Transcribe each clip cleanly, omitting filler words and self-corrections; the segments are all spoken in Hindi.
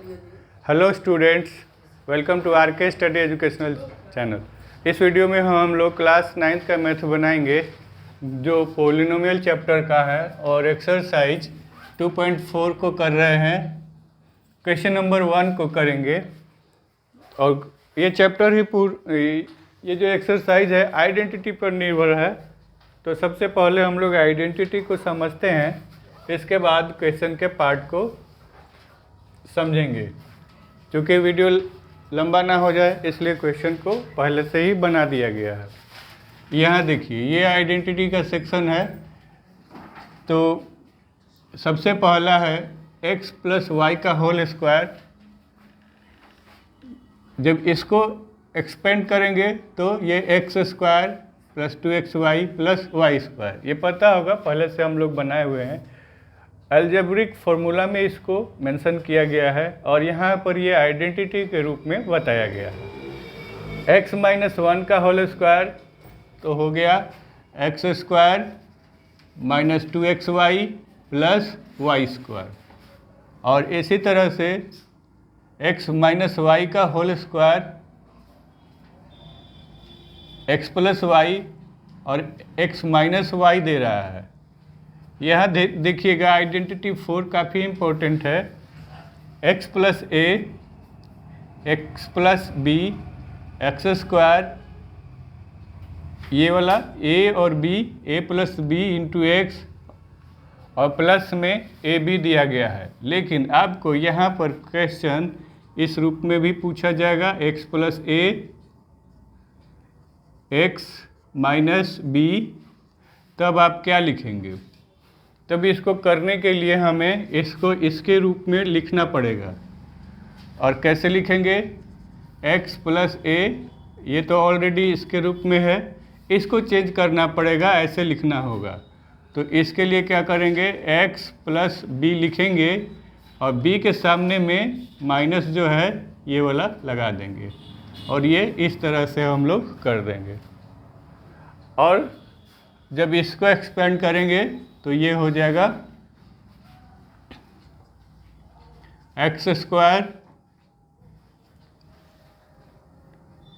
Hello students, welcome to R K study educational channel. इस वीडियो में हम लोग क्लास 9th का मैथ बनाएंगे जो पॉलिनोमियल चैप्टर का है और एक्सरसाइज 2.4 को कर रहे हैं। क्वेश्चन नंबर 1 को करेंगे और ये चैप्टर ये जो एक्सरसाइज है आइडेंटिटी पर निर्भर है। तो सबसे पहले हम लोग आइडेंटिटी को समझते हैं, इसके बाद क्वेश्चन के पार्ट को समझेंगे। क्योंकि वीडियो लंबा ना हो जाए इसलिए क्वेश्चन को पहले से ही बना दिया गया है। यहाँ देखिए, ये आइडेंटिटी का सेक्शन है। तो सबसे पहला है x प्लस वाई का होल स्क्वायर। जब इसको एक्सपेंड करेंगे तो ये x square plus 2xy plus y square, ये पता होगा, पहले से हम लोग बनाए हुए हैं। अलजेब्रिक फार्मूला में इसको मेंशन किया गया है और यहाँ पर ये आइडेंटिटी के रूप में बताया गया है। x माइनस 1 का होल स्क्वायर तो हो गया x square minus 2xy plus y square, और इसी तरह से x माइनस वाई का whole square x plus y और x माइनस वाई दे रहा है। यहाँ देखिएगा आइडेंटिटी 4 काफ़ी इम्पोर्टेंट है। x plus a x plus b x square, ये वाला a और b a plus b into x और प्लस में ए बी दिया गया है। लेकिन आपको यहाँ पर क्वेश्चन इस रूप में भी पूछा जाएगा, x plus a x minus B, तब आप क्या लिखेंगे? तब इसको करने के लिए हमें इसको इसके रूप में लिखना पड़ेगा। और कैसे लिखेंगे? x प्लस ए, ये तो ऑलरेडी इसके रूप में है, इसको चेंज करना पड़ेगा, ऐसे लिखना होगा। तो इसके लिए क्या करेंगे? x प्लस बी लिखेंगे और b के सामने में माइनस जो है ये वाला लगा देंगे और ये इस तरह से हम लोग कर देंगे। और जब इसको एक्सपेंड करेंगे तो ये हो जाएगा एक्स स्क्वायर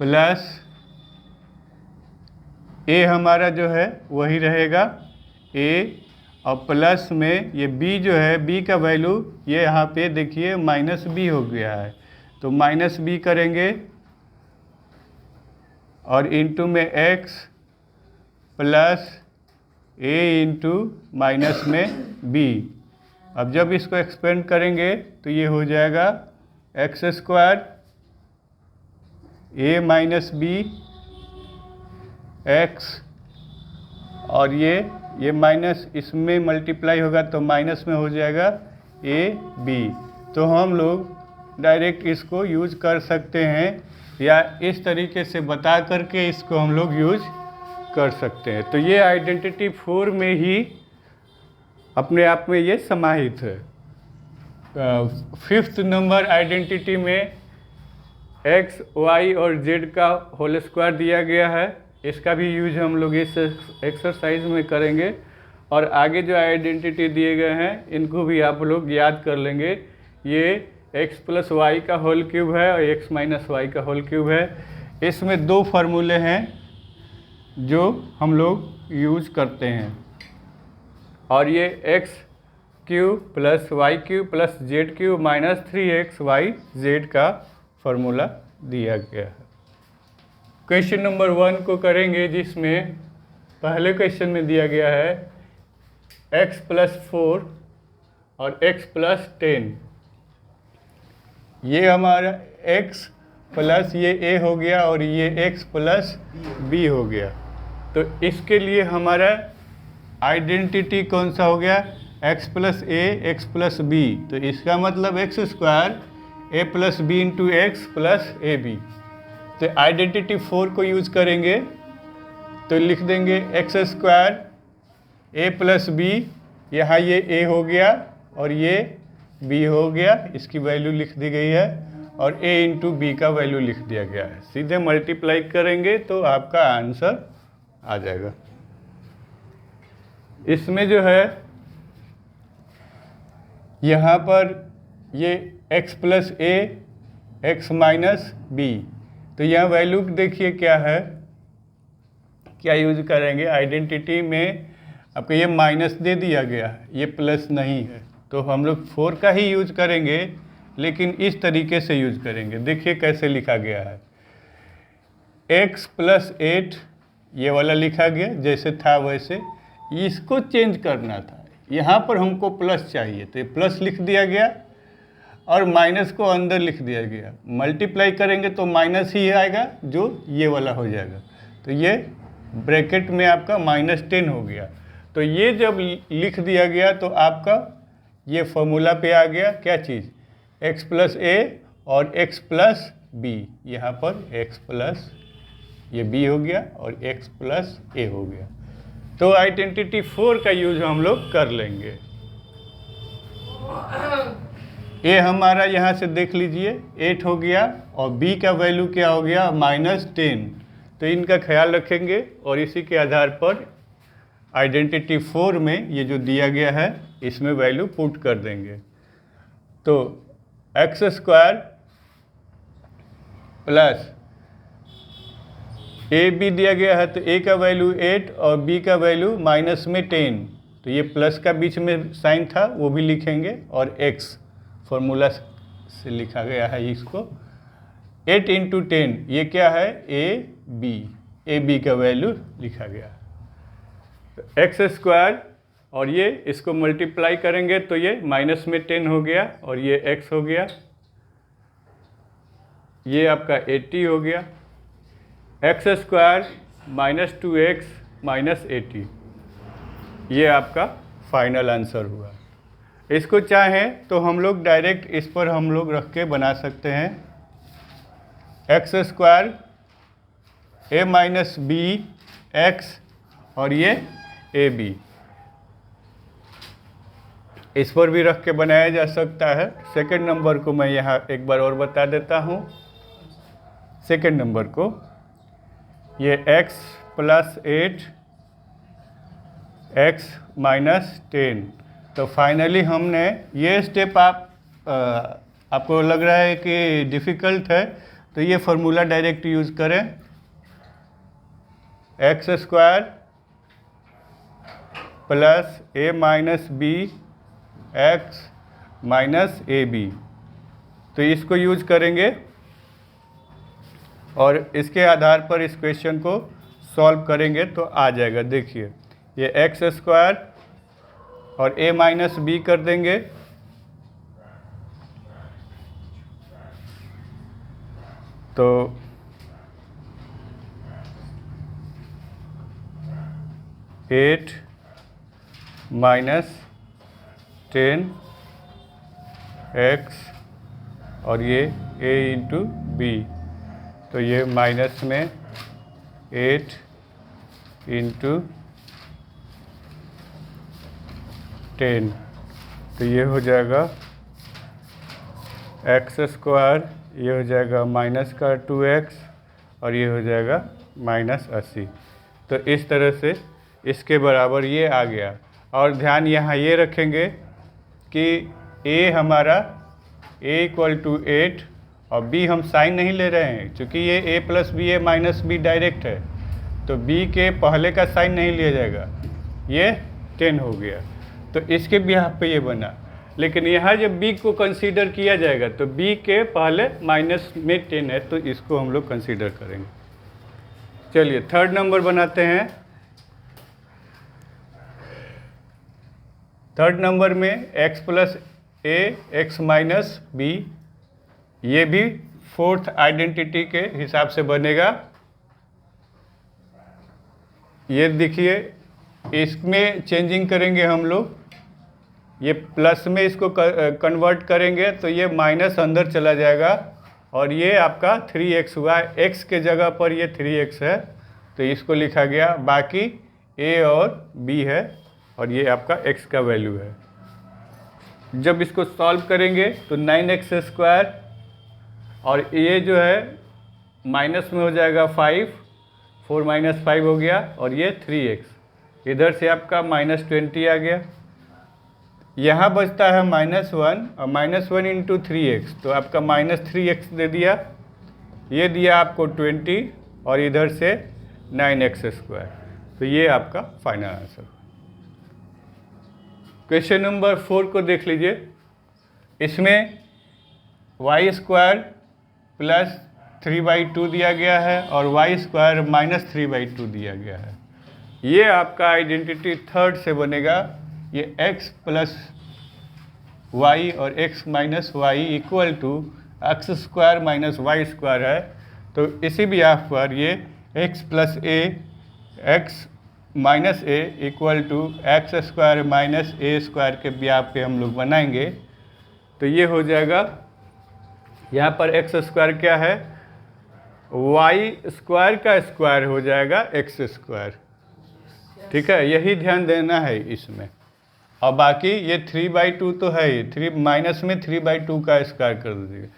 प्लस ए, हमारा जो है वही रहेगा ए, और प्लस में ये b जो है, b का वैल्यू ये यहाँ पे देखिए माइनस b हो गया है, तो माइनस b करेंगे और इंटू में x plus a into minus में b। अब जब इसको एक्सपेंड करेंगे तो ये हो जाएगा x square a minus b x, और ये माइनस इसमें मल्टीप्लाई होगा तो माइनस में हो जाएगा a b। तो हम लोग डायरेक्ट इसको यूज कर सकते हैं या इस तरीके से बता करके इसको हम लोग यूज कर सकते हैं। तो ये आइडेंटिटी 4 में ही अपने आप में ये समाहित है। 5th नंबर आइडेंटिटी में x, y और z का होल स्क्वायर दिया गया है, इसका भी यूज हम लोग इस एक्सरसाइज में करेंगे। और आगे जो आइडेंटिटी दिए गए हैं इनको भी आप लोग याद कर लेंगे। ये x प्लस वाई का होल क्यूब है और x माइनस वाई का होल क्यूब है। इसमें 2 फार्मूले हैं जो हम लोग यूज करते हैं, और ये x cube plus y cube plus z cube minus 3xyz का फार्मूला दिया गया है। क्वेश्चन नंबर 1 को करेंगे, जिसमें पहले क्वेश्चन में दिया गया है x प्लस 4 और x प्लस 10। ये हमारा x प्लस ये a हो गया और ये x प्लस b हो गया। तो इसके लिए हमारा आइडेंटिटी कौन सा हो गया? x plus a x plus b. तो इसका मतलब x square A plus b into x plus a b. तो आइडेंटिटी 4 को यूज करेंगे तो लिख देंगे एक्स स्क्वायर ए प्लस बी, यहाँ ये a हो गया और ये b हो गया, इसकी वैल्यू लिख दी गई है, और a इंटू बी का वैल्यू लिख दिया गया है। सीधे मल्टीप्लाई करेंगे तो आपका आंसर आ जाएगा। इसमें जो है यहाँ पर ये x plus a x minus B. तो यहाँ वैल्यू देखिए क्या है, क्या यूज करेंगे। आइडेंटिटी में आपको ये माइनस दे दिया गया है, ये प्लस नहीं है, तो हम लोग 4 का ही यूज करेंगे, लेकिन इस तरीके से यूज करेंगे। देखिए कैसे लिखा गया है, x प्लस 8 ये वाला लिखा गया जैसे था वैसे, इसको चेंज करना था। यहाँ पर हमको प्लस चाहिए तो ये प्लस लिख दिया गया और माइनस को अंदर लिख दिया गया। मल्टीप्लाई करेंगे तो माइनस ही आएगा, जो ये वाला हो जाएगा। तो ये ब्रैकेट में आपका -10 हो गया। तो ये जब लिख दिया गया तो आपका ये फॉर्मूला पे आ गया क्या चीज़, x प्लस ए और x प्लस बी। यहाँ पर x प्लस ये b हो गया और x प्लस ए हो गया। तो आइडेंटिटी 4 का यूज हम लोग कर लेंगे। ए हमारा यहाँ से देख लीजिए 8 हो गया और b का वैल्यू क्या हो गया, -10। तो इनका ख्याल रखेंगे और इसी के आधार पर आइडेंटिटी 4 में ये जो दिया गया है इसमें वैल्यू पुट कर देंगे। तो x square plus a b दिया गया है, तो ए का वैल्यू 8 और बी का वैल्यू -10। तो ये प्लस का बीच में साइन था वो भी लिखेंगे, और एक्स फॉर्मूला से लिखा गया है इसको। 8 × 10 ये क्या है, ए बी का वैल्यू लिखा गया। एक्स स्क्वायर और ये इसको मल्टीप्लाई करेंगे तो ये -10 हो गया और ये x हो गया, ये आपका 80 हो गया। एक्स स्क्वायर -2x -80, ये आपका फाइनल आंसर हुआ। इसको चाहें तो हम लोग डायरेक्ट इस पर हम लोग रख के बना सकते हैं। एक्स स्क्वायर ए माइनस बी एक्स और ये ए बी, इस पर भी रख के बनाया जा सकता है। सेकंड नंबर को मैं यहाँ एक बार और बता देता हूँ। सेकंड नंबर को ये x प्लस 8 x -10। तो फाइनली हमने ये स्टेप आपको लग रहा है कि डिफ़िकल्ट है तो ये फार्मूला डायरेक्ट यूज़ करें। X square plus a minus b x minus a b, तो इसको यूज करेंगे और इसके आधार पर इस क्वेश्चन को सॉल्व करेंगे तो आ जाएगा। देखिए ये एक्स स्क्वायर और ए माइनस बी कर देंगे, तो 8 -10 x और ये a × b, तो ये माइनस में 8 × 10, तो ये हो जाएगा एक्स स्क्वायर, ये हो जाएगा माइनस का 2x और ये हो जाएगा -80। तो इस तरह से इसके बराबर ये आ गया। और ध्यान यहाँ ये रखेंगे कि a हमारा a = 8 और b हम साइन नहीं ले रहे हैं, क्योंकि ये a + b a - b direct है, तो b के पहले का साइन नहीं लिया जाएगा, ये 10 हो गया। तो इसके बिहाफ पे ये बना। लेकिन यहाँ जब b को कंसीडर किया जाएगा तो b के पहले -10 है, तो इसको हम लोग कंसीडर करेंगे। चलिए थर्ड नंबर बनाते हैं। थर्ड नंबर में x + a x - b, ये भी फोर्थ आइडेंटिटी के हिसाब से बनेगा। ये देखिए इसमें चेंजिंग करेंगे हम लोग, ये प्लस में इसको कन्वर्ट करेंगे तो ये माइनस अंदर चला जाएगा और ये आपका 3x हुआ। x के जगह पर ये 3x है तो इसको लिखा गया, बाकी a और b है और ये आपका x का वैल्यू है। जब इसको सॉल्व करेंगे तो 9x² और ये जो है माइनस में हो जाएगा 5, 4 - 5 हो गया और ये 3x, इधर से आपका -20 आ गया। यहाँ बचता है -1 और -1 इंटू 3x, तो आपका -3x दे दिया, ये दिया आपको 20 और इधर से 9x²। तो ये आपका फाइनल आंसर। क्वेश्चन नंबर 4 को देख लीजिए। इसमें y² प्लस 3/2 दिया गया है और y² माइनस 3/2 दिया गया है। ये आपका आइडेंटिटी थर्ड से बनेगा। ये x प्लस y और x minus y equal to x² minus y² है। तो इसी भी यहाँ पर ये x plus a x minus a equal to x² माइनस a² के ब्याह पे हम लोग बनाएंगे। तो ये हो जाएगा, यहाँ पर x² क्या है, y² का स्क्वायर हो जाएगा x²। ठीक है, यही ध्यान देना है इसमें। और बाकी ये 3/2 तो है ही, 3 माइनस में 3/2 का स्क्वायर कर दीजिए।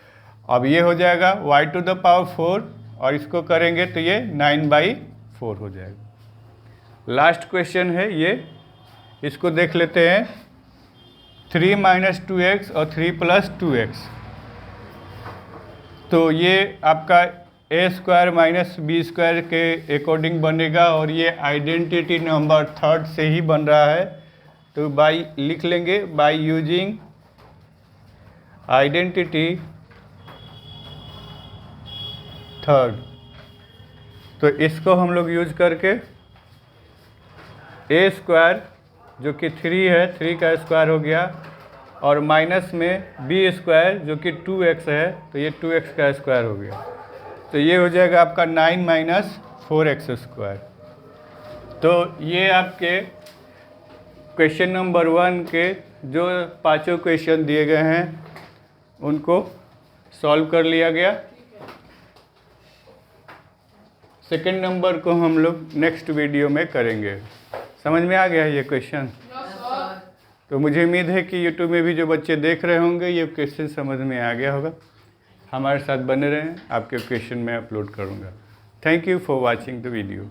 अब ये हो जाएगा y⁴ और इसको करेंगे तो ये 9/4 हो जाएगा। लास्ट क्वेश्चन है ये, इसको देख लेते हैं। 3 - 2x और 3 + 2x, तो ये आपका a² माइनस b² के अकॉर्डिंग बनेगा और ये आइडेंटिटी नंबर थर्ड से ही बन रहा है। तो बाई लिख लेंगे, बाई यूजिंग आइडेंटिटी थर्ड। तो इसको हम लोग यूज करके a² जो कि 3 है, 3 का स्क्वायर हो गया, और माइनस में b² जो कि 2x है, तो ये 2x का स्क्वायर हो गया। तो ये हो जाएगा आपका 9 - 4x²। तो ये आपके क्वेश्चन नंबर 1 के जो 5 क्वेश्चन दिए गए हैं उनको सॉल्व कर लिया गया। सेकंड नंबर को हम लोग नेक्स्ट वीडियो में करेंगे। समझ में आ गया ये क्वेश्चन? तो मुझे उम्मीद है कि यूट्यूब में भी जो बच्चे देख रहे होंगे ये क्वेश्चन समझ में आ गया होगा। हमारे साथ बने रहें, आपके क्वेश्चन मैं अपलोड करूँगा। Thank you for watching the video.